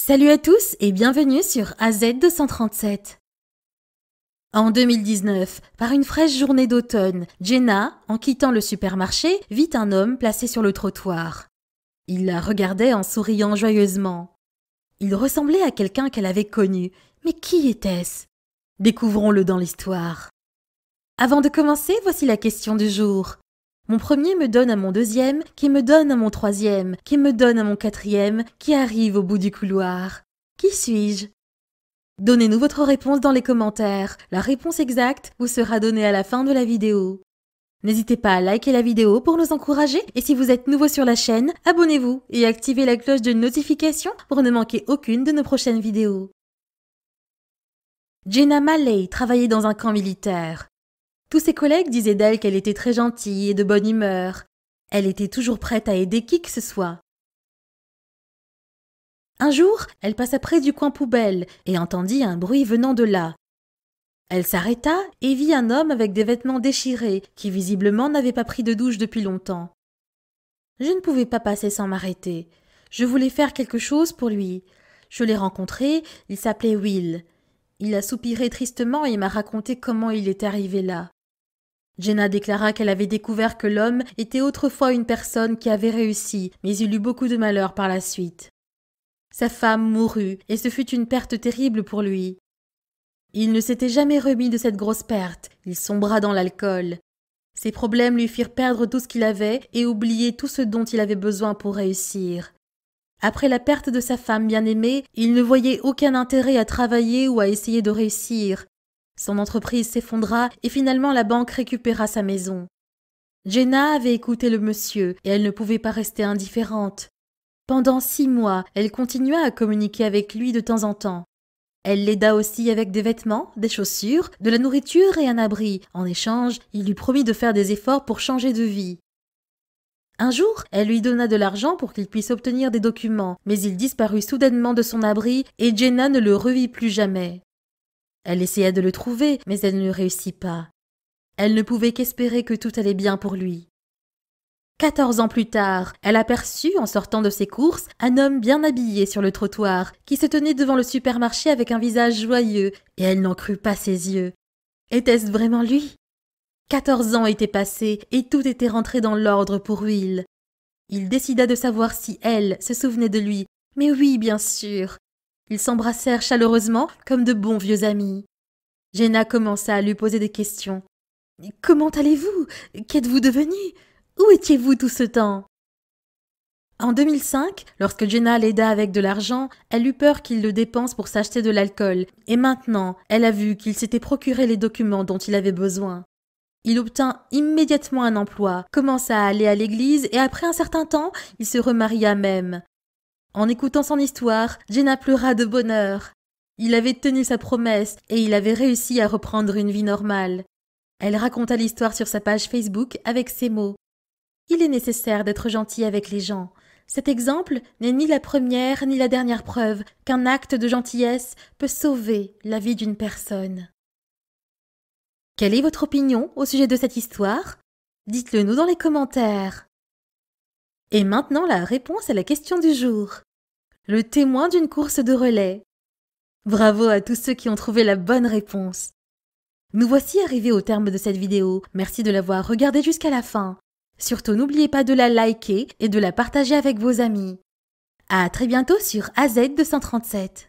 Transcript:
Salut à tous et bienvenue sur AZ237. En 2019, par une fraîche journée d'automne, Jenna, en quittant le supermarché, vit un homme placé sur le trottoir. Il la regardait en souriant joyeusement. Il ressemblait à quelqu'un qu'elle avait connu, mais qui était-ce? Découvrons-le dans l'histoire. Avant de commencer, voici la question du jour. Mon premier me donne à mon deuxième, qui me donne à mon troisième, qui me donne à mon quatrième, qui arrive au bout du couloir. Qui suis-je? Donnez-nous votre réponse dans les commentaires. La réponse exacte vous sera donnée à la fin de la vidéo. N'hésitez pas à liker la vidéo pour nous encourager et si vous êtes nouveau sur la chaîne, abonnez-vous et activez la cloche de notification pour ne manquer aucune de nos prochaines vidéos. Jenna Maley travaillait dans un camp militaire. Tous ses collègues disaient d'elle qu'elle était très gentille et de bonne humeur. Elle était toujours prête à aider qui que ce soit. Un jour, elle passa près du coin poubelle et entendit un bruit venant de là. Elle s'arrêta et vit un homme avec des vêtements déchirés qui visiblement n'avait pas pris de douche depuis longtemps. Je ne pouvais pas passer sans m'arrêter. Je voulais faire quelque chose pour lui. Je l'ai rencontré, il s'appelait Will. Il a soupiré tristement et m'a raconté comment il est arrivé là. Jenna déclara qu'elle avait découvert que l'homme était autrefois une personne qui avait réussi, mais il eut beaucoup de malheur par la suite. Sa femme mourut, et ce fut une perte terrible pour lui. Il ne s'était jamais remis de cette grosse perte, il sombra dans l'alcool. Ses problèmes lui firent perdre tout ce qu'il avait et oublier tout ce dont il avait besoin pour réussir. Après la perte de sa femme bien-aimée, il ne voyait aucun intérêt à travailler ou à essayer de réussir. Son entreprise s'effondra et finalement la banque récupéra sa maison. Jenna avait écouté le monsieur et elle ne pouvait pas rester indifférente. Pendant 6 mois, elle continua à communiquer avec lui de temps en temps. Elle l'aida aussi avec des vêtements, des chaussures, de la nourriture et un abri. En échange, il lui promit de faire des efforts pour changer de vie. Un jour, elle lui donna de l'argent pour qu'il puisse obtenir des documents, mais il disparut soudainement de son abri et Jenna ne le revit plus jamais. Elle essaya de le trouver, mais elle ne réussit pas. Elle ne pouvait qu'espérer que tout allait bien pour lui. 14 ans plus tard, elle aperçut, en sortant de ses courses, un homme bien habillé sur le trottoir, qui se tenait devant le supermarché avec un visage joyeux, et elle n'en crut pas ses yeux. Était-ce vraiment lui? 14 ans étaient passés, et tout était rentré dans l'ordre pour Will. Il décida de savoir si elle se souvenait de lui, mais oui, bien sûr. Ils s'embrassèrent chaleureusement comme de bons vieux amis. Jenna commença à lui poser des questions. « Comment allez-vous? Qu'êtes-vous devenu? Où étiez-vous tout ce temps ?» En 2005, lorsque Jenna l'aida avec de l'argent, elle eut peur qu'il le dépense pour s'acheter de l'alcool, et maintenant, elle a vu qu'il s'était procuré les documents dont il avait besoin. Il obtint immédiatement un emploi, commença à aller à l'église et après un certain temps, il se remaria même. En écoutant son histoire, Jenna pleura de bonheur. Il avait tenu sa promesse et il avait réussi à reprendre une vie normale. Elle raconta l'histoire sur sa page Facebook avec ces mots. « Il est nécessaire d'être gentil avec les gens. Cet exemple n'est ni la première ni la dernière preuve qu'un acte de gentillesse peut sauver la vie d'une personne. » Quelle est votre opinion au sujet de cette histoire? Dites-le nous dans les commentaires. Et maintenant la réponse à la question du jour. Le témoin d'une course de relais. Bravo à tous ceux qui ont trouvé la bonne réponse. Nous voici arrivés au terme de cette vidéo. Merci de l'avoir regardée jusqu'à la fin. Surtout n'oubliez pas de la liker et de la partager avec vos amis. À très bientôt sur AZ237.